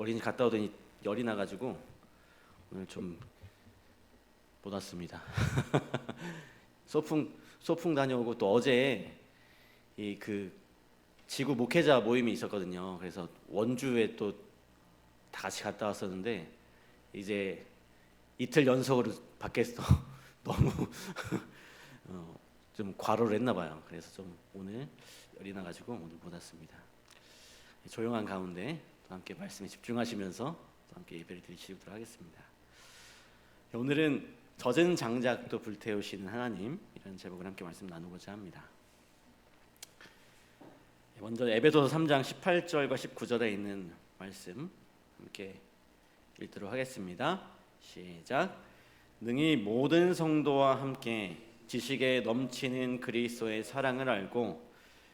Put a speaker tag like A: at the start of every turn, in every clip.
A: 어린이집 갔다 오더니 열이 나가지고 오늘 좀 못 왔습니다. 소풍 다녀오고 또 어제 이 그 지구 목회자 모임이 있었거든요. 그래서 원주에 또 다 같이 갔다 왔었는데 이제 이틀 연속으로 밖에서 너무 좀 과로를 했나 봐요. 그래서 좀 오늘 열이 나가지고 오늘 못 왔습니다. 조용한 가운데 또 함께 말씀에 집중하시면서 또 함께 예배를 드리도록 하겠습니다. 오늘은 젖은 장작도 불태우시는 하나님, 이런 제목을 함께 말씀 나누고자 합니다. 먼저 에베소서 3장 18절과 19절에 있는 말씀 함께 읽도록 하겠습니다. 시작. 능히 모든 성도와 함께 지식에 넘치는 그리스도의 사랑을 알고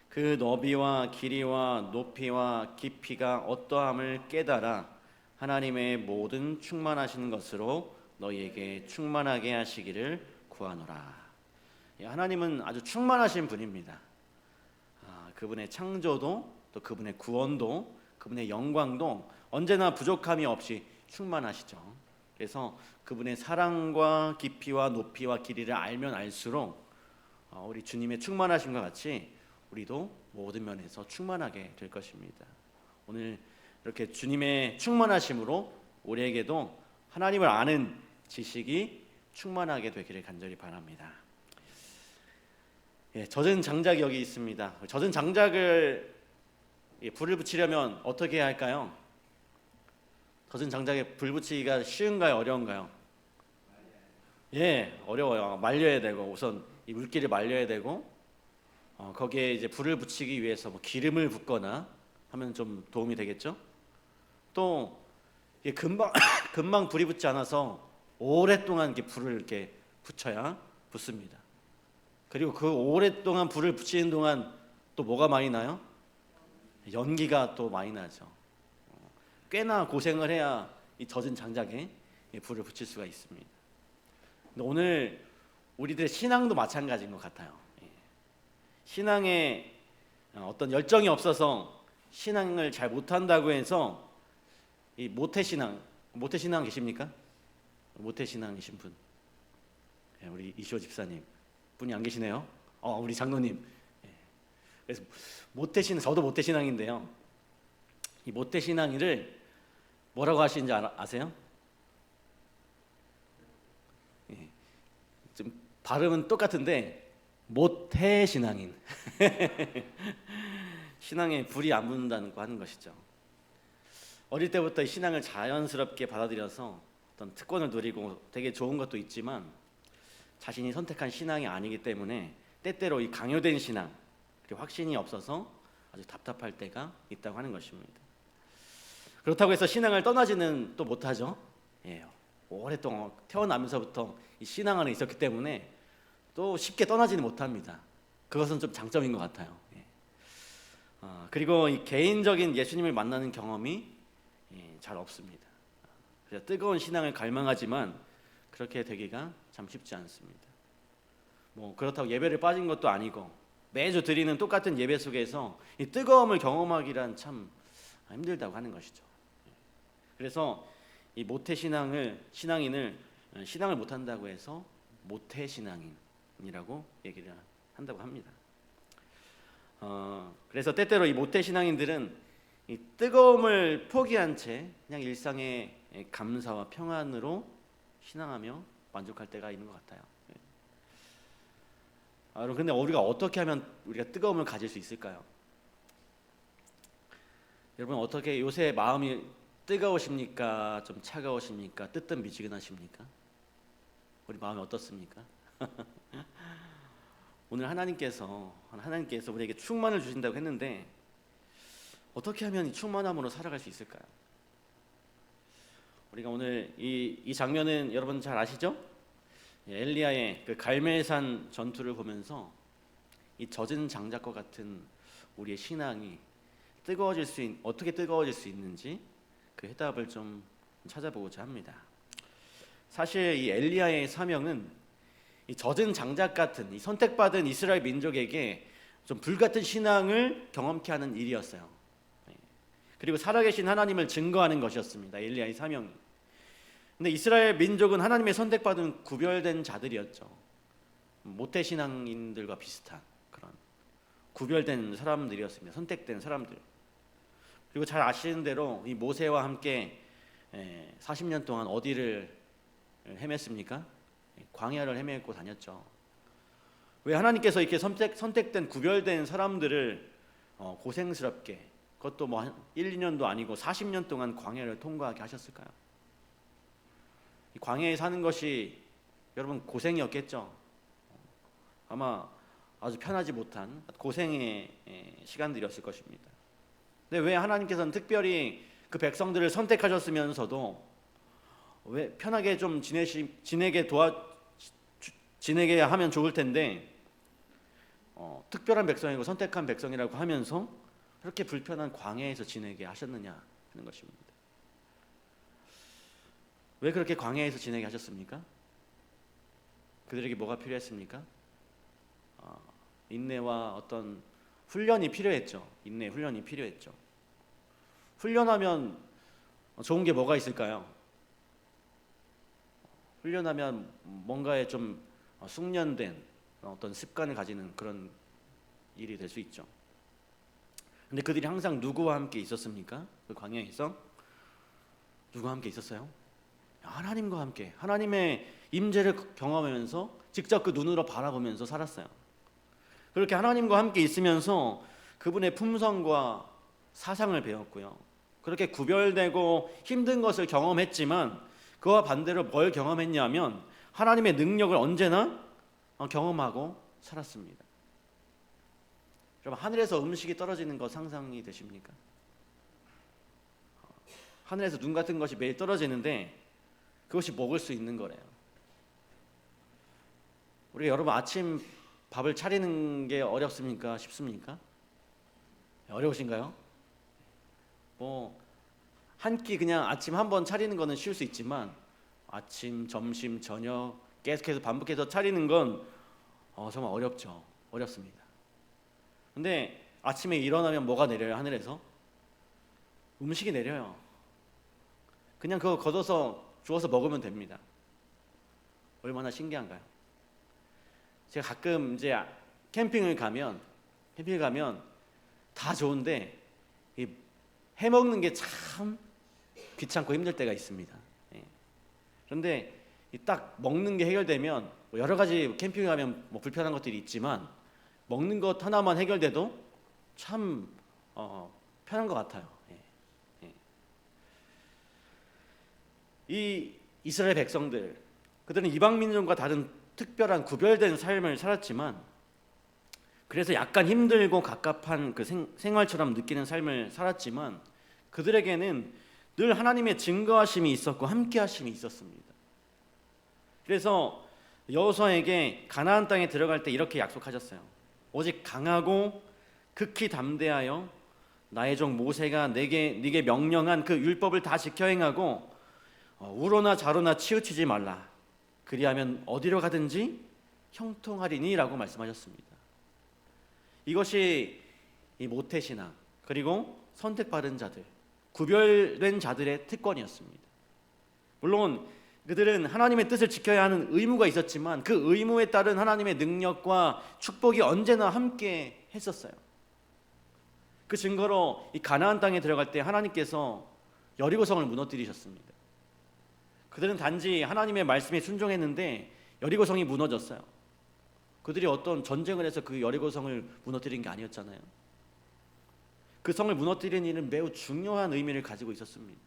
A: 그 너비와 길이와 높이와 깊이가 어떠함을 깨달아 하나님의 모든 충만하신 것으로 너희에게 충만하게 하시기를 구하노라. 하나님은 아주 충만하신 분입니다. 그분의 창조도 또 그분의 구원도 그분의 영광도 언제나 부족함이 없이 충만하시죠. 그래서 그분의 사랑과 깊이와 높이와 길이를 알면 알수록 우리 주님의 충만하심과 같이 우리도 모든 면에서 충만하게 될 것입니다. 오늘 이렇게 주님의 충만하심으로 우리에게도 하나님을 아는 지식이 충만하게 되기를 간절히 바랍니다. 젖은 장작이 여기 있습니다. 젖은 장작을 불을 붙이려면 어떻게 해야 할까요? 젖은 장작에 불 붙이기가 쉬운가요? 어려운가요? 어려워요. 말려야 되고 우선 이 물기를 말려야 되고 거기에 이제 불을 붙이기 위해서 뭐 기름을 붓거나 하면 좀 도움이 되겠죠? 또 이게 금방 불이 붙지 않아서 오랫동안 이렇게 불을 이렇게 붙여야 붙습니다. 그리고 그 오랫동안 불을 붙이는 동안 또 뭐가 많이 나요? 연기가 또 많이 나죠. 꽤나 고생을 해야 이 젖은 장작에 불을 붙일 수가 있습니다. 근데 오늘 우리들의 신앙도 마찬가지인 것 같아요. 신앙에 어떤 열정이 없어서 신앙을 잘 못한다고 해서 이 모태신앙 계십니까? 모태신앙이신 분, 우리 이시호 집사님 분이 안 계시네요. 우리 장로님. 그래서 모태신앙, 저도 모태신앙인데요. 이 모태신앙이를 뭐라고 하시는지 아세요? 좀 발음은 똑같은데 모태신앙인. 신앙에 불이 안 붙는다는 거 하는 것이죠. 어릴 때부터 이 신앙을 자연스럽게 받아들여서 어떤 특권을 누리고 되게 좋은 것도 있지만 자신이 선택한 신앙이 아니기 때문에 때때로 이 강요된 신앙, 그리고 확신이 없어서 아주 답답할 때가 있다고 하는 것입니다. 그렇다고 해서 신앙을 떠나지는 또 못하죠. 오랫동안 태어나면서부터 이 신앙 안에 있었기 때문에 또 쉽게 떠나지는 못합니다. 그것은 좀 장점인 것 같아요. 그리고 이 개인적인 예수님을 만나는 경험이 잘 없습니다. 그래서 뜨거운 신앙을 갈망하지만 그렇게 되기가 참 쉽지 않습니다. 뭐 그렇다고 예배를 빠진 것도 아니고 매주 드리는 똑같은 예배 속에서 이 뜨거움을 경험하기란 참 힘들다고 하는 것이죠. 그래서 이 모태신앙인을 신앙을 못한다고 해서 모태신앙인이라고 얘기를 한다고 합니다. 그래서 때때로 이 모태신앙인들은 이 뜨거움을 포기한 채 그냥 일상의 감사와 평안으로 신앙하며 만족할 때가 있는 것 같아요. 그런데 우리가 어떻게 하면 우리가 뜨거움을 가질 수 있을까요? 여러분 어떻게 요새 마음이 뜨거우십니까? 좀 차가우십니까? 뜨뜻미지근하십니까? 우리 마음이 어떻습니까? 오늘 하나님께서 우리에게 충만을 주신다고 했는데 어떻게 하면 이 충만함으로 살아갈 수 있을까요? 우리가 오늘 이 장면은 여러분 잘 아시죠? 엘리야의 그 갈멜산 전투를 보면서 이 젖은 장작과 같은 우리의 신앙이 어떻게 뜨거워질 수 있는지 그 해답을 좀 찾아보고자 합니다. 사실 이 엘리야의 사명은 이 젖은 장작 같은 이 선택받은 이스라엘 민족에게 좀 불같은 신앙을 경험케 하는 일이었어요. 그리고 살아계신 하나님을 증거하는 것이었습니다. 엘리야의 사명이. 근데 이스라엘 민족은 하나님의 선택받은 구별된 자들이었죠. 모태신앙인들과 비슷한 그런 구별된 사람들이었습니다. 선택된 사람들. 그리고 잘 아시는 대로 이 모세와 함께 40년 동안 어디를 헤맸습니까? 광야를 헤매고 다녔죠. 왜 하나님께서 이렇게 선택된 구별된 사람들을 고생스럽게, 그것도 뭐 1, 2년도 아니고 40년 동안 광야를 통과하게 하셨을까요? 이 광야에 사는 것이 여러분 고생이었겠죠. 아마 아주 편하지 못한 고생의 시간들이었을 것입니다. 근데 왜 하나님께서는 특별히 그 백성들을 선택하셨으면서도 왜 편하게 좀 지내게 하면 좋을 텐데 특별한 백성이고 선택한 백성이라고 하면서 그렇게 불편한 광야에서 지내게 하셨느냐 하는 것입니다. 왜 그렇게 광야에서 지내게 하셨습니까? 그들에게 뭐가 필요했습니까? 인내와 어떤 훈련이 필요했죠. 인내 훈련이 필요했죠. 훈련하면 좋은 게 뭐가 있을까요? 훈련하면 뭔가에 좀 숙련된 어떤 습관을 가지는 그런 일이 될 수 있죠. 근데 그들이 항상 누구와 함께 있었습니까? 그 광야에서 누구와 함께 있었어요? 하나님과 함께, 하나님의 임재를 경험하면서 직접 그 눈으로 바라보면서 살았어요. 그렇게 하나님과 함께 있으면서 그분의 품성과 사상을 배웠고요. 그렇게 구별되고 힘든 것을 경험했지만 그와 반대로 뭘 경험했냐면 하나님의 능력을 언제나 경험하고 살았습니다. 여러분, 하늘에서 음식이 떨어지는 거 상상이 되십니까? 하늘에서 눈 같은 것이 매일 떨어지는데 그것이 먹을 수 있는 거래요. 우리 여러분 아침 밥을 차리는 게 어렵습니까? 쉽습니까? 어려우신가요? 뭐 한 끼 그냥 아침 한 번 차리는 거는 쉬울 수 있지만 아침, 점심, 저녁 계속해서 반복해서 차리는 건 정말 어렵죠. 어렵습니다. 근데 아침에 일어나면 뭐가 내려요? 하늘에서? 음식이 내려요. 그냥 그거 걷어서 주워서 먹으면 됩니다. 얼마나 신기한가요? 제가 가끔 이제 캠핑을 가면 다 좋은데 해 먹는 게 참 귀찮고 힘들 때가 있습니다. 그런데 딱 먹는 게 해결되면 여러 가지 캠핑에 가면 뭐 불편한 것들이 있지만 먹는 것 하나만 해결돼도 참 편한 것 같아요. 이 이스라엘 백성들, 그들은 이방 민족과 다른 특별한 구별된 삶을 살았지만 그래서 약간 힘들고 갑갑한 그 생활처럼 느끼는 삶을 살았지만 그들에게는 늘 하나님의 증거하심이 있었고 함께하심이 있었습니다. 그래서 여호수아에게 가나안 땅에 들어갈 때 이렇게 약속하셨어요. 오직 강하고 극히 담대하여 나의 종 모세가 네게 명령한 그 율법을 다 지켜 행하고 우로나 좌로나 치우치지 말라. 그리하면 어디로 가든지 형통하리니 라고 말씀하셨습니다. 이것이 이 모태신앙 그리고 선택받은 자들, 구별된 자들의 특권이었습니다. 물론 그들은 하나님의 뜻을 지켜야 하는 의무가 있었지만 그 의무에 따른 하나님의 능력과 축복이 언제나 함께 했었어요. 그 증거로 이 가나안 땅에 들어갈 때 하나님께서 여리고성을 무너뜨리셨습니다. 그들은 단지 하나님의 말씀에 순종했는데 여리고성이 무너졌어요. 그들이 어떤 전쟁을 해서 그 여리고성을 무너뜨린 게 아니었잖아요. 그 성을 무너뜨리는 일은 매우 중요한 의미를 가지고 있었습니다.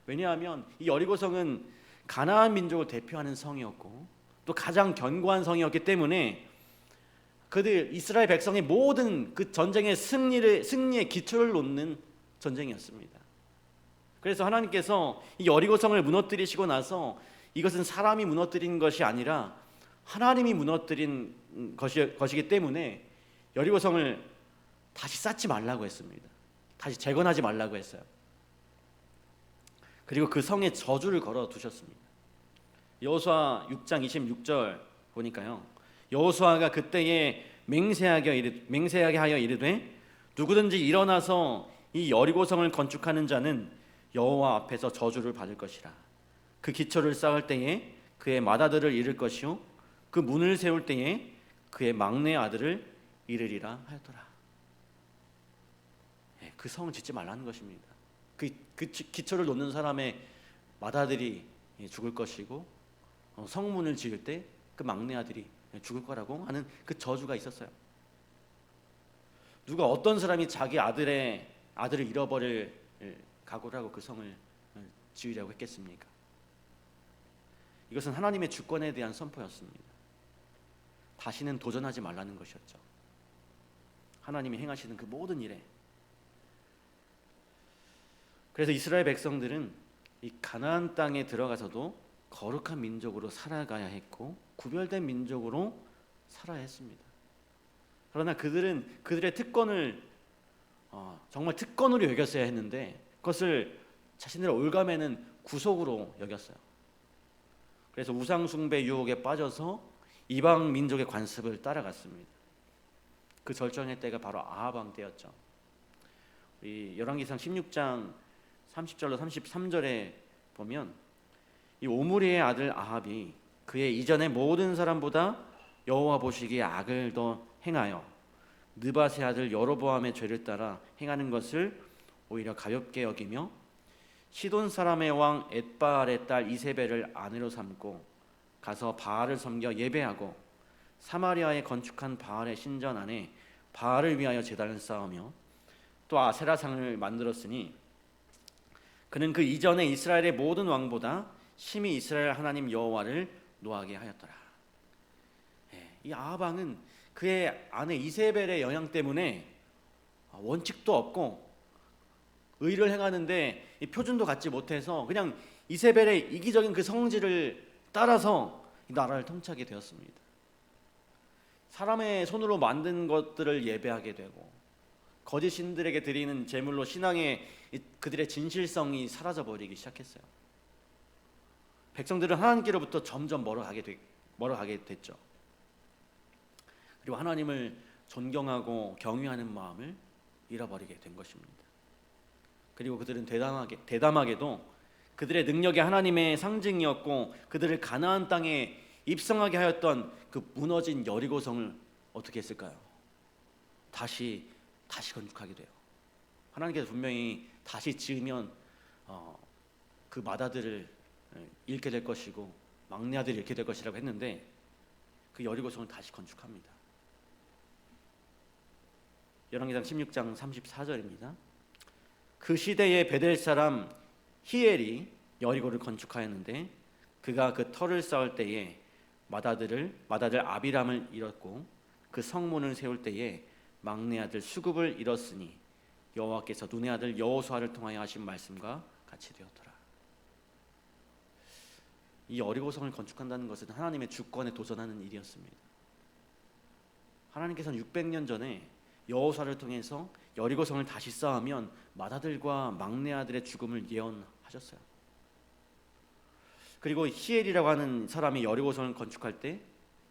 A: 왜냐하면 이 여리고성은 가나안 민족을 대표하는 성이었고 또 가장 견고한 성이었기 때문에 그들 이스라엘 백성의 모든 그 전쟁의 승리의 기초를 놓는 전쟁이었습니다. 그래서 하나님께서 이 여리고성을 무너뜨리시고 나서 이것은 사람이 무너뜨린 것이 아니라 하나님이 무너뜨린 것이기 때문에 여리고성을 다시 쌓지 말라고 했습니다. 다시 재건하지 말라고 했어요. 그리고 그 성에 저주를 걸어 두셨습니다. 여호수아 6장 26절 보니까요. 여호수아가 그때에 맹세하게 하여 이르되 누구든지 일어나서 이 여리고성을 건축하는 자는 여호와 앞에서 저주를 받을 것이라. 그 기초를 쌓을 때에 그의 맏아들을 잃을 것이요 그 문을 세울 때에 그의 막내 아들을 잃으리라 하였더라. 그 성을 짓지 말라는 것입니다. 그 기초를 놓는 사람의 맏아들이 죽을 것이고 성문을 지을 때 그 막내 아들이 죽을 거라고 하는 그 저주가 있었어요. 누가 어떤 사람이 자기 아들을 잃어버릴 각오를 하고 그 성을 지으려고 했겠습니까? 이것은 하나님의 주권에 대한 선포였습니다. 다시는 도전하지 말라는 것이었죠. 하나님이 행하시는 그 모든 일에. 그래서 이스라엘 백성들은 이 가나안 땅에 들어가서도 거룩한 민족으로 살아가야 했고 구별된 민족으로 살아야 했습니다. 그러나 그들은 그들의 특권을 정말 특권으로 여겼어야 했는데 그것을 자신들의 올가매는 구속으로 여겼어요. 그래서 우상 숭배 유혹에 빠져서 이방 민족의 관습을 따라갔습니다. 그 절정의 때가 바로 아합 왕 때였죠. 이 열왕기상 16장 30절로 33절에 보면 이 오므리의 아들 아합이 그의 이전의 모든 사람보다 여호와 보시기에 악을 더 행하여 느밧의 아들 여로보암의 죄를 따라 행하는 것을 오히려 가볍게 여기며 시돈 사람의 왕 엣바알의 딸 이세벨을 아내로 삼고 가서 바알을 섬겨 예배하고 사마리아에 건축한 바알의 신전 안에 바알을 위하여 제단을 쌓으며 또 아세라상을 만들었으니 그는 그 이전에 이스라엘의 모든 왕보다 심히 이스라엘 하나님 여호와를 노하게 하였더라. 이 아합 왕은 그의 아내 이세벨의 영향 때문에 원칙도 없고 의를 행하는데 이 표준도 갖지 못해서 그냥 이세벨의 이기적인 그 성질을 따라서 이 나라를 통치하게 되었습니다. 사람의 손으로 만든 것들을 예배하게 되고 거짓 신들에게 드리는 제물로 신앙의 그들의 진실성이 사라져 버리기 시작했어요. 백성들은 하나님께로부터 점점 멀어가게 됐죠. 그리고 하나님을 존경하고 경외하는 마음을 잃어버리게 된 것입니다. 그리고 그들은 대담하게도 그들의 능력이 하나님의 상징이었고 그들을 가나안 땅에 입성하게 하였던 그 무너진 여리고성을 어떻게 했을까요? 다시 건축하게 돼요. 하나님께서 분명히 다시 지으면 그 맏아들을 잃게 될 것이고 막내 아들을 잃게 될 것이라고 했는데 그 여리고성을 다시 건축합니다. 열왕기상 16장 34절입니다. 그 시대에 베델 사람 히엘이 여리고를 건축하였는데 그가 그 터를 쌓을 때에 맏아들 아비람을 잃었고 그 성문을 세울 때에 막내 아들 수굽을 잃었으니 여호와께서 눈의 아들 여호수아를 통하여 하신 말씀과 같이 되었더라. 이 여리고성을 건축한다는 것은 하나님의 주권에 도전하는 일이었습니다. 하나님께서는 600년 전에 여호수아를 통해서 여리고성을 다시 쌓으면 맏아들과 막내 아들의 죽음을 예언하셨어요. 그리고 히엘이라고 하는 사람이 여리고성을 건축할 때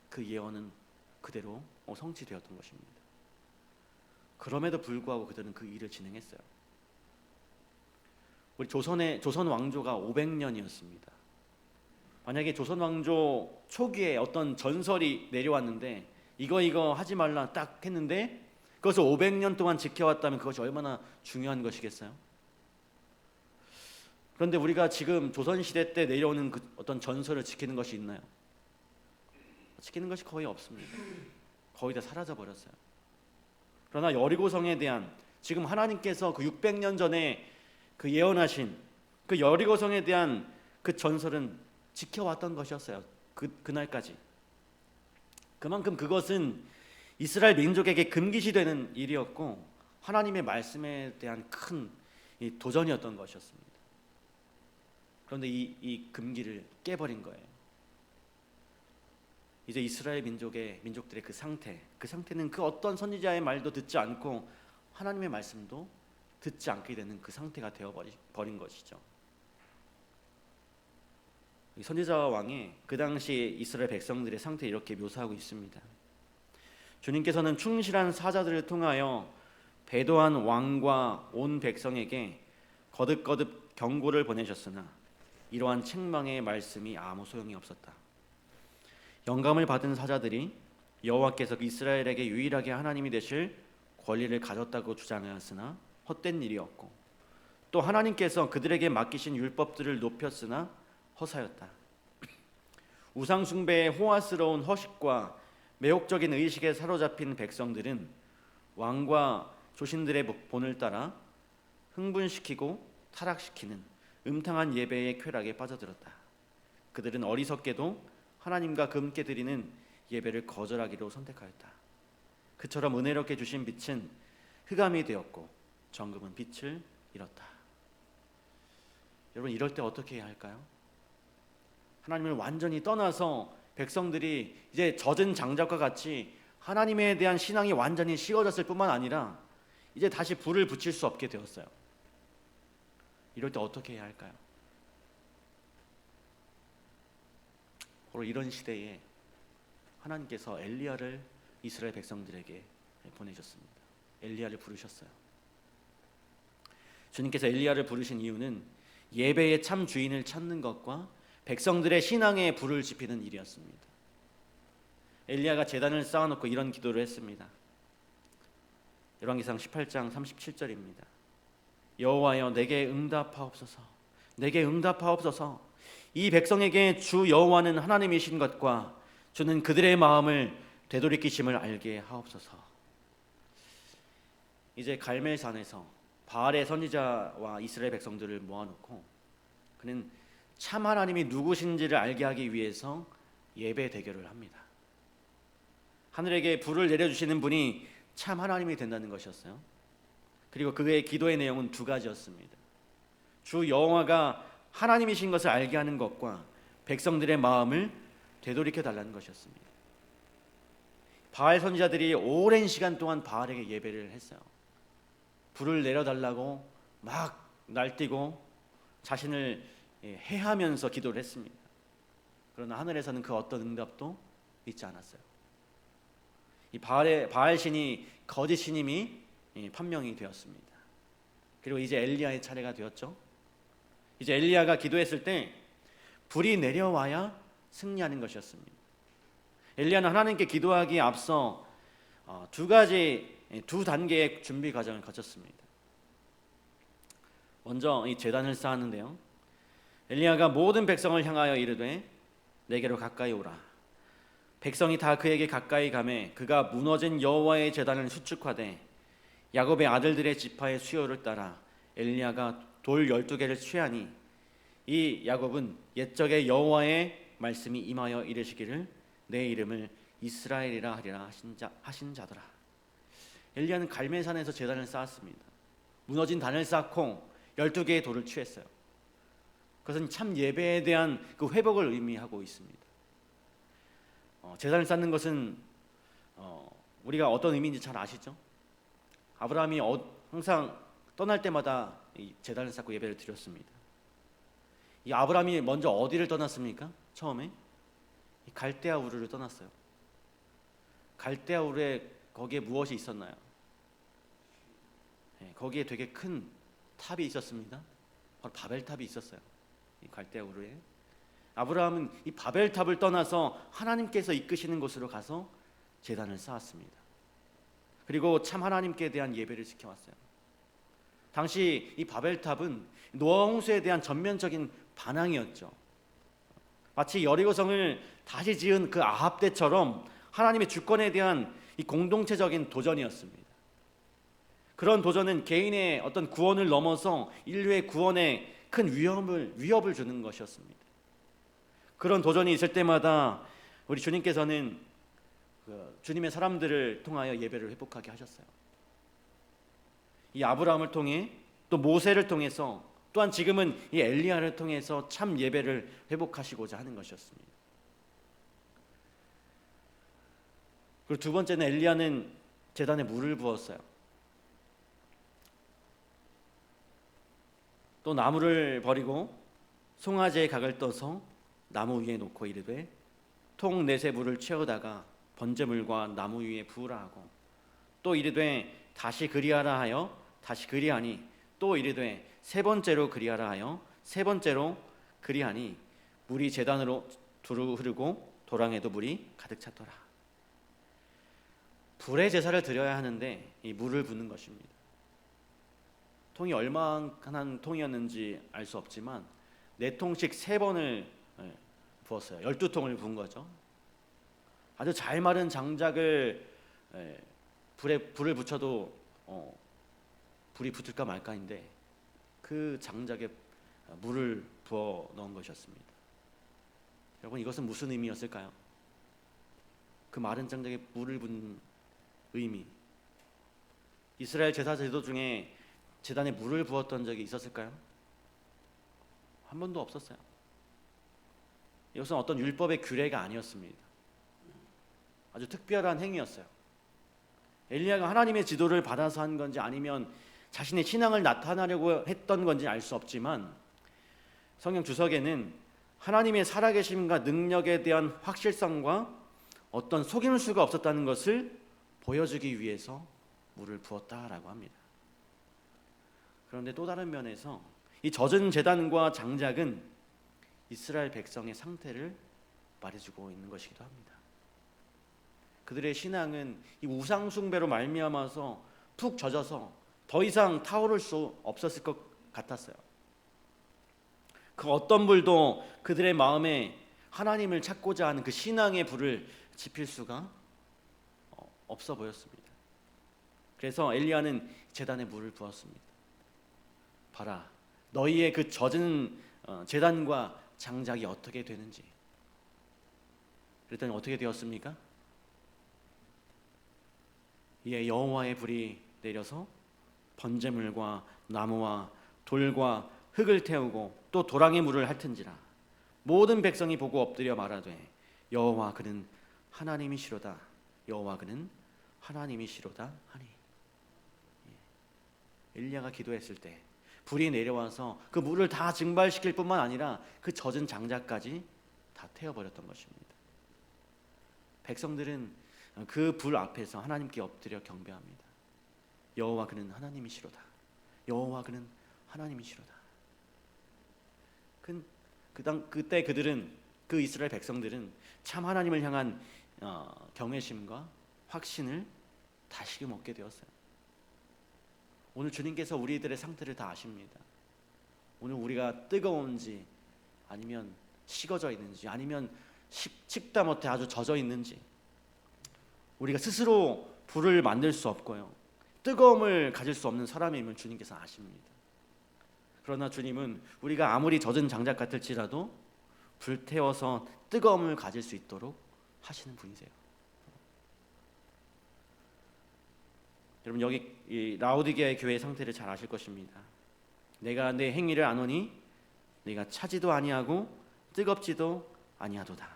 A: 그 예언은 그대로 성취되었던 것입니다. 그럼에도 불구하고 그들은 그 일을 진행했어요. 우리 조선 왕조가 500년이었습니다. 만약에 조선 왕조 초기에 어떤 전설이 내려왔는데 이거 하지 말라 딱 했는데 그것을 500년 동안 지켜왔다면 그것이 얼마나 중요한 것이겠어요? 그런데 우리가 지금 조선시대 때 내려오는 그 어떤 전설을 지키는 것이 있나요? 지키는 것이 거의 없습니다. 거의 다 사라져 버렸어요. 그러나 여리고성에 대한 지금 하나님께서 그 600년 전에 그 예언하신 그 여리고성에 대한 그 전설은 지켜왔던 것이었어요. 그날까지. 그만큼 그것은 이스라엘 민족에게 금기시 되는 일이었고 하나님의 말씀에 대한 큰 도전이었던 것이었습니다. 그런데 이 금기를 깨버린 거예요. 이제 이스라엘 민족들의 그 상태는 그 어떤 선지자의 말도 듣지 않고 하나님의 말씀도 듣지 않게 되는 그 상태가 되어버린 것이죠. 선지자 왕의 그 당시 이스라엘 백성들의 상태를 이렇게 묘사하고 있습니다. 주님께서는 충실한 사자들을 통하여 배도한 왕과 온 백성에게 거듭거듭 경고를 보내셨으나 이러한 책망의 말씀이 아무 소용이 없었다. 영감을 받은 사자들이 여호와께서 이스라엘에게 유일하게 하나님이 되실 권리를 가졌다고 주장하였으나 헛된 일이었고, 또 하나님께서 그들에게 맡기신 율법들을 높였으나 허사였다. 우상 숭배의 호화스러운 허식과 매혹적인 의식에 사로잡힌 백성들은 왕과 조신들의 본을 따라 흥분시키고 타락시키는 음탕한 예배의 쾌락에 빠져들었다. 그들은 어리석게도 하나님과 함께 드리는 예배를 거절하기로 선택하였다. 그처럼 은혜롭게 주신 빛은 흑암이 되었고 정금은 빛을 잃었다. 여러분, 이럴 때 어떻게 해야 할까요? 하나님을 완전히 떠나서 백성들이 이제 젖은 장작과 같이 하나님에 대한 신앙이 완전히 식어졌을 뿐만 아니라 이제 다시 불을 붙일 수 없게 되었어요. 이럴 때 어떻게 해야 할까요? 바로 이런 시대에 하나님께서 엘리야를 이스라엘 백성들에게 보내셨습니다. 엘리야를 부르셨어요. 주님께서 엘리야를 부르신 이유는 예배의 참 주인을 찾는 것과 백성들의 신앙에 불을 지피는 일이었습니다. 엘리야가 제단을 쌓아놓고 이런 기도를 했습니다. 열왕기상 18장 37절입니다. 여호와여, 내게 응답하옵소서. 내게 응답하옵소서. 이 백성에게 주 여호와는 하나님이신 것과 주는 그들의 마음을 되돌이키심을 알게 하옵소서. 이제 갈멜산에서 바알의 선지자와 이스라엘 백성들을 모아놓고 그는 참 하나님이 누구신지를 알게 하기 위해서 예배 대결을 합니다. 하늘에게 불을 내려주시는 분이 참 하나님이 된다는 것이었어요. 그리고 그의 기도의 내용은 두 가지였습니다. 주 여호와가 하나님이신 것을 알게 하는 것과 백성들의 마음을 되돌이켜 달라는 것이었습니다. 바알 선지자들이 오랜 시간 동안 바알에게 예배를 했어요. 불을 내려달라고 막 날뛰고 자신을 해하면서 기도를 했습니다. 그러나 하늘에서는 그 어떤 응답도 있지 않았어요. 이 바알 신이 거짓 신임이 판명이 되었습니다. 그리고 이제 엘리야의 차례가 되었죠. 이제 엘리야가 기도했을 때 불이 내려와야 승리하는 것이었습니다. 엘리야는 하나님께 기도하기에 앞서 두 단계의 준비 과정을 거쳤습니다. 먼저 이 제단을 쌓았는데요. 엘리야가 모든 백성을 향하여 이르되 내게로 가까이 오라. 백성이 다 그에게 가까이 가매 그가 무너진 여호와의 제단을 수축하되 야곱의 아들들의 지파의 수요를 따라 엘리야가 돌 12개를 취하니 이 야곱은 옛적에 여호와의 말씀이 임하여 이르시기를 내 이름을 이스라엘이라 하리라 하신 자더라. 엘리야는 갈멜산에서 제단을 쌓았습니다. 무너진 단을 쌓고 12개의 돌을 취했어요. 그것은 참 예배에 대한 그 회복을 의미하고 있습니다. 제단을 쌓는 것은 우리가 어떤 의미인지 잘 아시죠? 아브라함이 항상 떠날 때마다 이 제단을 쌓고 예배를 드렸습니다. 이 아브라함이 먼저 어디를 떠났습니까? 처음에 갈대아 우르를 떠났어요. 갈대아 우르에 거기에 무엇이 있었나요? 거기에 되게 큰 탑이 있었습니다. 바로 바벨탑이 있었어요. 이 갈대아 우르에 아브라함은 이 바벨탑을 떠나서 하나님께서 이끄시는 곳으로 가서 제단을 쌓았습니다. 그리고 참 하나님께 대한 예배를 지켜왔어요. 당시 이 바벨탑은 노아 홍수에 대한 전면적인 반항이었죠. 마치 여리고성을 다시 지은 그 아합 때처럼 하나님의 주권에 대한 이 공동체적인 도전이었습니다. 그런 도전은 개인의 어떤 구원을 넘어서 인류의 구원에 큰 위협을 주는 것이었습니다. 그런 도전이 있을 때마다 우리 주님께서는 주님의 사람들을 통하여 예배를 회복하게 하셨어요. 이 아브라함을 통해 또 모세를 통해서 또한 지금은 이 엘리야를 통해서 참 예배를 회복하시고자 하는 것이었습니다. 그리고 두 번째는 엘리야는 제단에 물을 부었어요. 또 나무를 버리고 송아지의 각을 떠서 나무 위에 놓고 이르되 통 넷의 물을 채우다가 번제물과 나무 위에 부으라 하고 또 이르되 다시 그리하라 하여 다시 그리하니 또 이르되 세 번째로 그리하라 하여 세 번째로 그리하니 물이 제단으로 두루 흐르고 도랑에도 물이 가득 찼더라. 불의 제사를 드려야 하는데 이 물을 붓는 것입니다. 통이 얼마나 통이었는지 알 수 없지만 4통씩 3번을 부었어요. 12통을 부은 거죠. 아주 잘 마른 장작을 불을 붙여도 불이 붙을까 말까인데 그 장작에 물을 부어 넣은 것이었습니다. 여러분, 이것은 무슨 의미였을까요? 그 마른 장작에 물을 붓는 의미. 이스라엘 제사 제도 중에 제단에 물을 부었던 적이 있었을까요? 한 번도 없었어요. 이것은 어떤 율법의 규례가 아니었습니다. 아주 특별한 행위였어요. 엘리야가 하나님의 지도를 받아서 한 건지 아니면 자신의 신앙을 나타내려고 했던 건지 알 수 없지만 성경 주석에는 하나님의 살아계심과 능력에 대한 확실성과 어떤 속임을 수가 없었다는 것을 보여주기 위해서 물을 부었다라고 합니다. 그런데 또 다른 면에서 이 젖은 제단과 장작은 이스라엘 백성의 상태를 말해주고 있는 것이기도 합니다. 그들의 신앙은 이 우상 숭배로 말미암아서 푹 젖어서 더 이상 타오를 수 없었을 것 같았어요. 그 어떤 불도 그들의 마음에 하나님을 찾고자 하는 그 신앙의 불을 지필 수가 없어 보였습니다. 그래서 엘리야는 제단에 물을 부었습니다. 봐라, 너희의 그 젖은 제단과 장작이 어떻게 되는지. 그랬더니 어떻게 되었습니까? 이에 여호와의 불이 내려서 번제물과 나무와 돌과 흙을 태우고 또 도랑의 물을 핥은지라. 모든 백성이 보고 엎드려 말하되 여호와 그는 하나님이시로다. 여호와 그는 하나님이시로다 하니. 엘리야가 기도했을 때 불이 내려와서 그 물을 다 증발시킬 뿐만 아니라 그 젖은 장작까지 다 태워버렸던 것입니다. 백성들은 그 불 앞에서 하나님께 엎드려 경배합니다. 여호와 그는 하나님이시로다. 여호와 그는 하나님이시로다. 그때 그들은, 그 이스라엘 백성들은 참 하나님을 향한 경외심과 확신을 다시금 얻게 되었어요. 오늘 주님께서 우리들의 상태를 다 아십니다. 오늘 우리가 뜨거운지 아니면 식어져 있는지 아니면 칩다 못해 아주 젖어 있는지 우리가 스스로 불을 만들 수 없고요, 뜨거움을 가질 수 없는 사람임을 주님께서 아십니다. 그러나 주님은 우리가 아무리 젖은 장작 같을지라도 불태워서 뜨거움을 가질 수 있도록 하시는 분이세요. 여러분, 여기 이 라오디게아의 교회의 상태를 잘 아실 것입니다. 내가 내 행위를 아노니 네가 차지도 아니하고 뜨겁지도 아니하도다.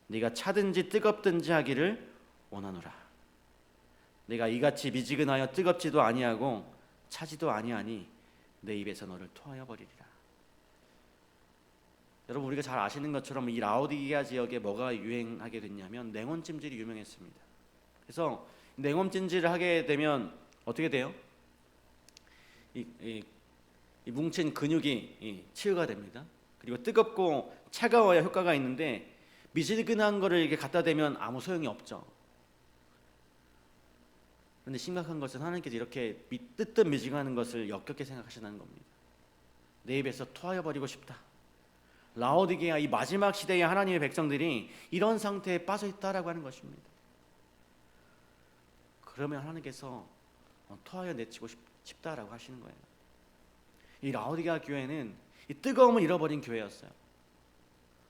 A: 네가 차든지 뜨겁든지 하기를 원하노라. 내가 이같이 미지근하여 뜨겁지도 아니하고 차지도 아니하니 내 입에서 너를 토하여 버리리라. 여러분, 우리가 잘 아시는 것처럼 이 라오디게아 지역에 뭐가 유행하게 됐냐면 냉온찜질이 유명했습니다. 그래서 냉온찜질을 하게 되면 어떻게 돼요? 이 뭉친 근육이 치유가 됩니다. 그리고 뜨겁고 차가워야 효과가 있는데 미지근한 거를 이렇게 갖다 대면 아무 소용이 없죠. 그런데 심각한 것은 하나님께서 이렇게 뜨뜻 미지근한 것을 역겹게 생각하시는 겁니다. 내 입에서 토하여 버리고 싶다. 라오디게아 이 마지막 시대의 하나님의 백성들이 이런 상태에 빠져 있다라고 하는 것입니다. 그러면 하나님께서 토하여 내치고 싶다라고 하시는 거예요. 이 라오디게아 교회는 이 뜨거움을 잃어버린 교회였어요.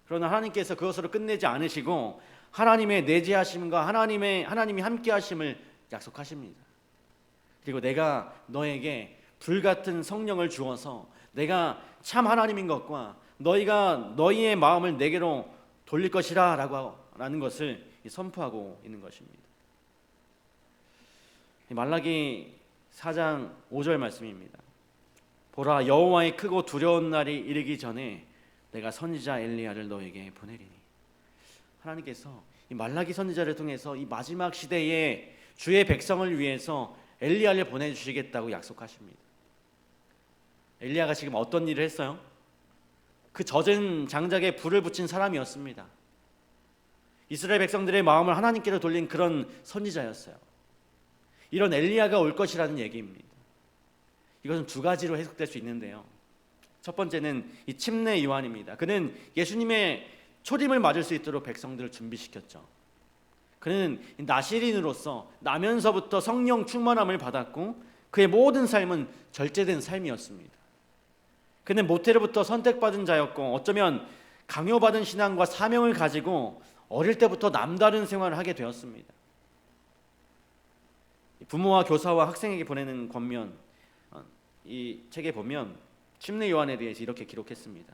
A: 그러나 하나님께서 그것으로 끝내지 않으시고 하나님의 내재하심과 하나님이 함께하심을 약속하십니다. 그리고 내가 너에게 불같은 성령을 주어서 내가 참 하나님인 것과 너희가 너희의 마음을 내게로 돌릴 것이라 라는 것을 선포하고 있는 것입니다. 말라기 4장 5절 말씀입니다. 보라, 여호와의 크고 두려운 날이 이르기 전에 내가 선지자 엘리야를 너에게 보내리니. 하나님께서 이 말라기 선지자를 통해서 이 마지막 시대에 주의 백성을 위해서 엘리야를 보내주시겠다고 약속하십니다. 엘리야가 지금 어떤 일을 했어요? 그 젖은 장작에 불을 붙인 사람이었습니다. 이스라엘 백성들의 마음을 하나님께로 돌린 그런 선지자였어요. 이런 엘리야가 올 것이라는 얘기입니다. 이것은 두 가지로 해석될 수 있는데요. 첫 번째는 이 침례 요한입니다. 그는 예수님의 초림을 맞을 수 있도록 백성들을 준비시켰죠. 그는 나시린으로서 나면서부터 성령 충만함을 받았고 그의 모든 삶은 절제된 삶이었습니다. 그는 모태로부터 선택받은 자였고 어쩌면 강요받은 신앙과 사명을 가지고 어릴 때부터 남다른 생활을 하게 되었습니다. 부모와 교사와 학생에게 보내는 권면, 이 책에 보면 침례 요한에 대해서 이렇게 기록했습니다.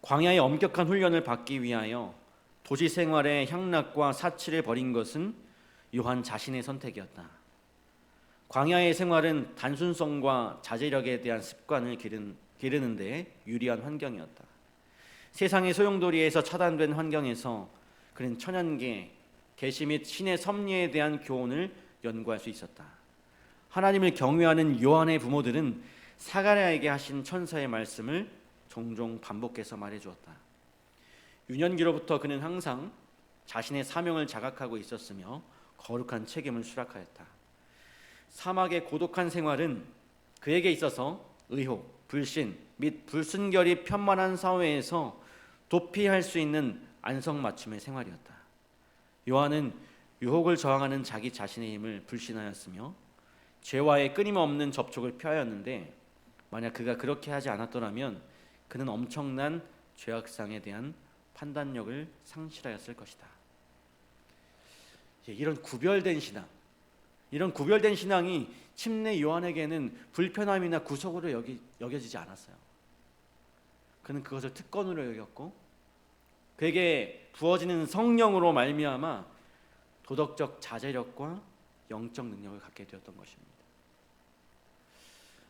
A: 광야의 엄격한 훈련을 받기 위하여 도시 생활의 향락과 사치를 버린 것은 요한 자신의 선택이었다. 광야의 생활은 단순성과 자제력에 대한 습관을 기르는 데 유리한 환경이었다. 세상의 소용돌이에서 차단된 환경에서 그는 천연계, 계시 및 신의 섭리에 대한 교훈을 연구할 수 있었다. 하나님을 경외하는 요한의 부모들은 사가랴에게 하신 천사의 말씀을 종종 반복해서 말해주었다. 유년기로부터 그는 항상 자신의 사명을 자각하고 있었으며 거룩한 책임을 수락하였다. 사막의 고독한 생활은 그에게 있어서 의혹, 불신 및 불순결이 편만한 사회에서 도피할 수 있는 안성맞춤의 생활이었다. 요한은 유혹을 저항하는 자기 자신의 힘을 불신하였으며 죄와의 끊임없는 접촉을 피하였는데 만약 그가 그렇게 하지 않았더라면 그는 엄청난 죄악상에 대한 판단력을 상실하였을 것이다. 이런 구별된 신앙이 침례 요한에게는 불편함이나 구속으로 여겨지지 않았어요. 그는 그것을 특권으로 여겼고 그에게 부어지는 성령으로 말미암아 도덕적 자제력과 영적 능력을 갖게 되었던 것입니다.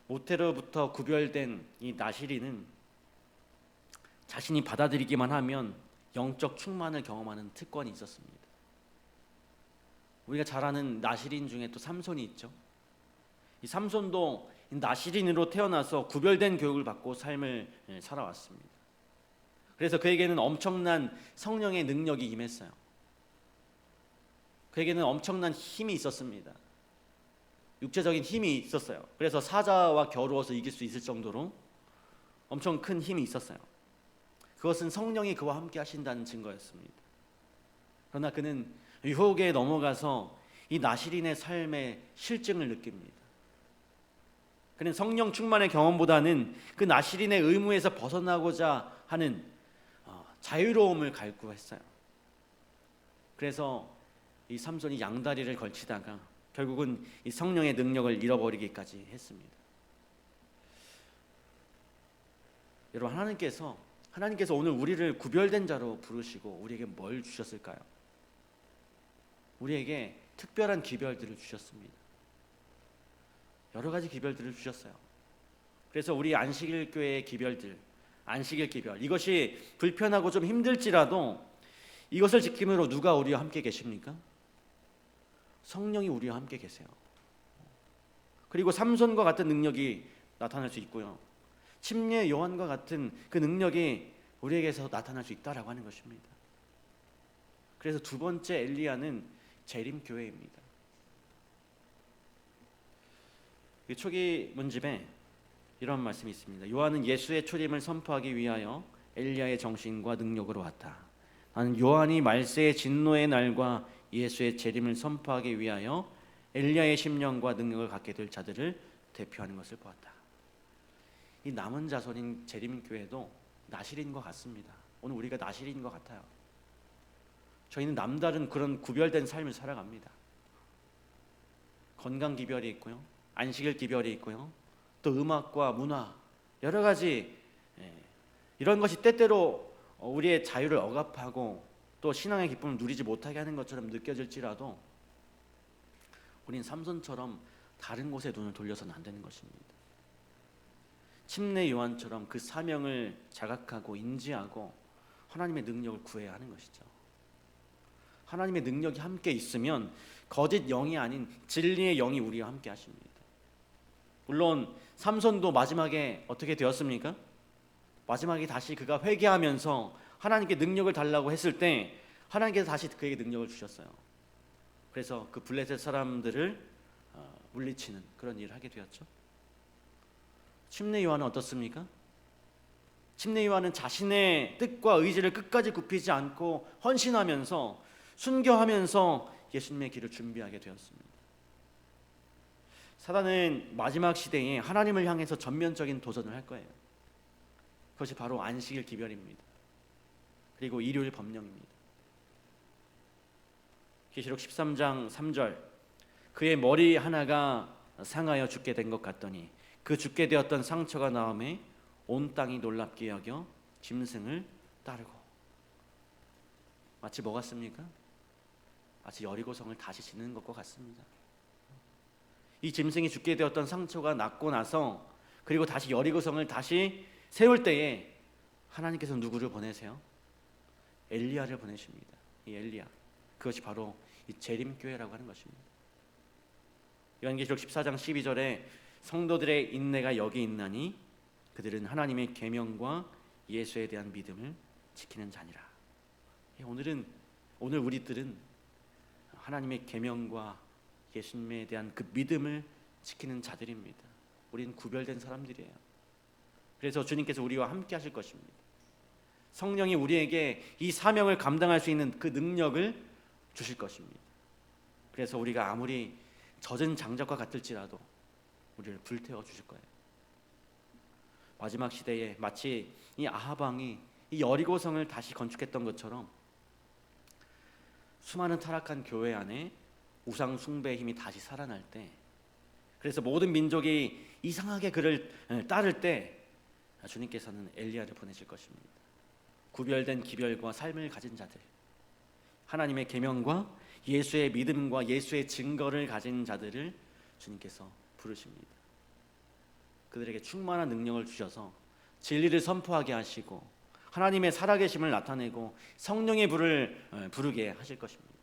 A: 모태로부터 구별된 이 나시린은 자신이 받아들이기만 하면 영적 충만을 경험하는 특권이 있었습니다. 우리가 잘 아는 나시린 중에 또 삼손이 있죠. 이 삼손도 나시린으로 태어나서 구별된 교육을 받고 삶을 살아왔습니다. 그래서 그에게는 엄청난 성령의 능력이 임했어요. 그에게는 엄청난 힘이 있었습니다. 육체적인 힘이 있었어요. 그래서 사자와 겨루어서 이길 수 있을 정도로 엄청 큰 힘이 있었어요. 그것은 성령이 그와 함께 하신다는 증거였습니다. 그러나 그는 유혹에 넘어가서 이 나시린의 삶의 실증을 느낍니다. 그는 성령 충만의 경험보다는 그 나시린의 의무에서 벗어나고자 하는 자유로움을 갈구했어요. 그래서 이 삼손이 양다리를 걸치다가 결국은 이 성령의 능력을 잃어버리기까지 했습니다. 여러분, 하나님께서 오늘 우리를 구별된 자로 부르시고 우리에게 뭘 주셨을까요? 우리에게 특별한 기별들을 주셨습니다. 여러 가지 기별들을 주셨어요. 그래서 우리 안식일 교회의 기별들, 안식일 기별, 이것이 불편하고 좀 힘들지라도 이것을 지킴으로 누가 우리와 함께 계십니까? 성령이 우리와 함께 계세요. 그리고 삼손과 같은 능력이 나타날 수 있고요. 침례 요한과 같은 그 능력이 우리에게서 나타날 수 있다라고 하는 것입니다. 그래서 두 번째 엘리야는 재림교회입니다. 초기 문집에 이런 말씀이 있습니다. 요한은 예수의 초림을 선포하기 위하여 엘리야의 정신과 능력으로 왔다. 나는 요한이 말세의 진노의 날과 예수의 재림을 선포하기 위하여 엘리야의 심령과 능력을 갖게 될 자들을 대표하는 것을 보았다. 이 남은 자손인 재림교회도 나시린과 같습니다. 오늘 우리가 나시린과 같아요. 저희는 남다른 그런 구별된 삶을 살아갑니다. 건강 기별이 있고요, 안식일 기별이 있고요, 또 음악과 문화, 여러 가지 이런 것이 때때로 우리의 자유를 억압하고 또 신앙의 기쁨을 누리지 못하게 하는 것처럼 느껴질지라도 우린 삼손처럼 다른 곳에 눈을 돌려서는 안 되는 것입니다. 침례 요한처럼 그 사명을 자각하고 인지하고 하나님의 능력을 구해야 하는 것이죠. 하나님의 능력이 함께 있으면 거짓 영이 아닌 진리의 영이 우리와 함께 하십니다. 물론 삼손도 마지막에 어떻게 되었습니까? 마지막에 다시 그가 회개하면서 하나님께 능력을 달라고 했을 때 하나님께서 다시 그에게 능력을 주셨어요. 그래서 그 블레셋 사람들을 물리치는 그런 일을 하게 되었죠. 침례 요한은 어떻습니까? 침례 요한은 자신의 뜻과 의지를 끝까지 굽히지 않고 헌신하면서 순교하면서 예수님의 길을 준비하게 되었습니다. 사단은 마지막 시대에 하나님을 향해서 전면적인 도전을 할 거예요. 그것이 바로 안식일 기별입니다. 그리고 일요일 법령입니다. 계시록 13장 3절, 그의 머리 하나가 상하여 죽게 된 것 같더니 그 죽게 되었던 상처가 나음에 온 땅이 놀랍게 여겨 짐승을 따르고. 마치 뭐 같습니까? 마치 여리고성을 다시 짓는 것과 같습니다. 이 짐승이 죽게 되었던 상처가 낫고 나서 그리고 다시 여리고성을 다시 세울 때에 하나님께서 누구를 보내세요? 엘리야를 보내십니다. 이 엘리야, 그것이 바로 이 재림교회라고 하는 것입니다. 요한계시록 14장 12절에 성도들의 인내가 여기 있나니 그들은 하나님의 계명과 예수에 대한 믿음을 지키는 자니라. 오늘 우리들은 하나님의 계명과 예수님에 대한 그 믿음을 지키는 자들입니다. 우리는 구별된 사람들이에요. 그래서 주님께서 우리와 함께 하실 것입니다. 성령이 우리에게 이 사명을 감당할 수 있는 그 능력을 주실 것입니다. 그래서 우리가 아무리 젖은 장작과 같을지라도 우리를 불태워 주실 거예요. 마지막 시대에 마치 이 아합 왕이 이 여리고성을 다시 건축했던 것처럼 수많은 타락한 교회 안에 우상 숭배의 힘이 다시 살아날 때, 그래서 모든 민족이 이상하게 그를 따를 때 주님께서는 엘리야를 보내실 것입니다. 구별된 기별과 삶을 가진 자들, 하나님의 계명과 예수의 믿음과 예수의 증거를 가진 자들을 주님께서 부르십니다. 그들에게 충만한 능력을 주셔서 진리를 선포하게 하시고 하나님의 살아계심을 나타내고 성령의 불을 부르게 하실 것입니다.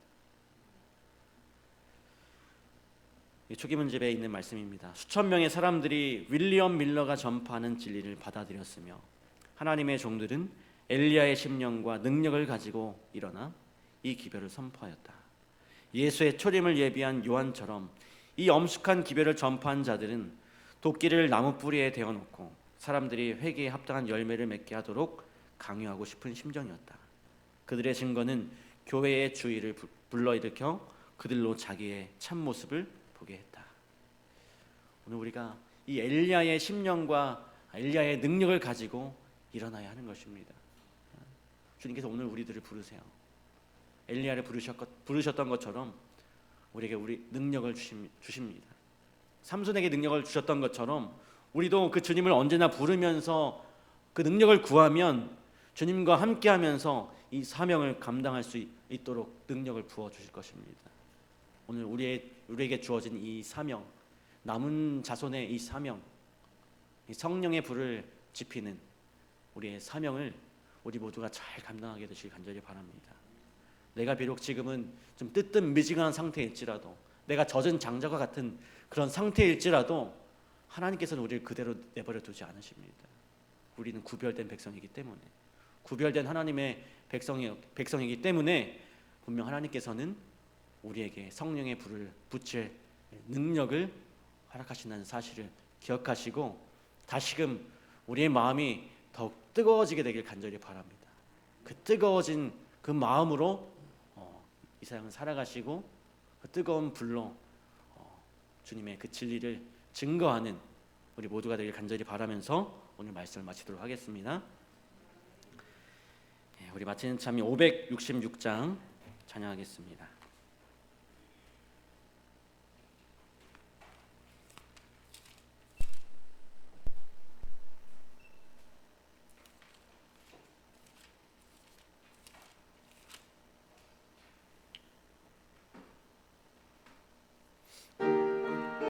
A: 초기문집에 있는 말씀입니다. 수천 명의 사람들이 윌리엄 밀러가 전파하는 진리를 받아들였으며 하나님의 종들은 엘리야의 심령과 능력을 가지고 일어나 이 기별을 선포하였다. 예수의 초림을 예비한 요한처럼 이 엄숙한 기별을 전파한 자들은 도끼를 나무 뿌리에 대어놓고 사람들이 회개에 합당한 열매를 맺게 하도록 강요하고 싶은 심정이었다. 그들의 증거는 교회의 주의를 불러일으켜 그들로 자기의 참모습을 보게 했다. 오늘 우리가 이 엘리야의 심령과 엘리야의 능력을 가지고 일어나야 하는 것입니다. 주님께서 오늘 우리들을 부르세요. 엘리야를 부르셨던 것처럼 우리에게 우리 능력을 주십니다. 삼손에게 능력을 주셨던 것처럼 우리도 그 주님을 언제나 부르면서 그 능력을 구하면 주님과 함께하면서 이 사명을 감당할 수 있도록 능력을 부어주실 것입니다. 오늘 우리에게 주어진 이 사명, 남은 자손의 이 사명, 이 성령의 불을 지피는 우리의 사명을 우리 모두가 잘 감당하게 되시길 간절히 바랍니다. 내가 비록 지금은 좀 뜨뜻미지근한 상태일지라도, 내가 젖은 장작과 같은 그런 상태일지라도 하나님께서는 우리를 그대로 내버려 두지 않으십니다. 우리는 구별된 백성이기 때문에, 구별된 하나님의 백성이기 때문에 분명 하나님께서는 우리에게 성령의 불을 붙일 능력을 허락하신다는 사실을 기억하시고 다시금 우리의 마음이 더욱 뜨거워지게 되길 간절히 바랍니다. 그 뜨거워진 그 마음으로 이 세상을 살아가시고 그 뜨거운 불로 주님의 그 진리를 증거하는 우리 모두가 되길 간절히 바라면서 오늘 말씀을 마치도록 하겠습니다. 우리 마치는 참이 566장 찬양하겠습니다.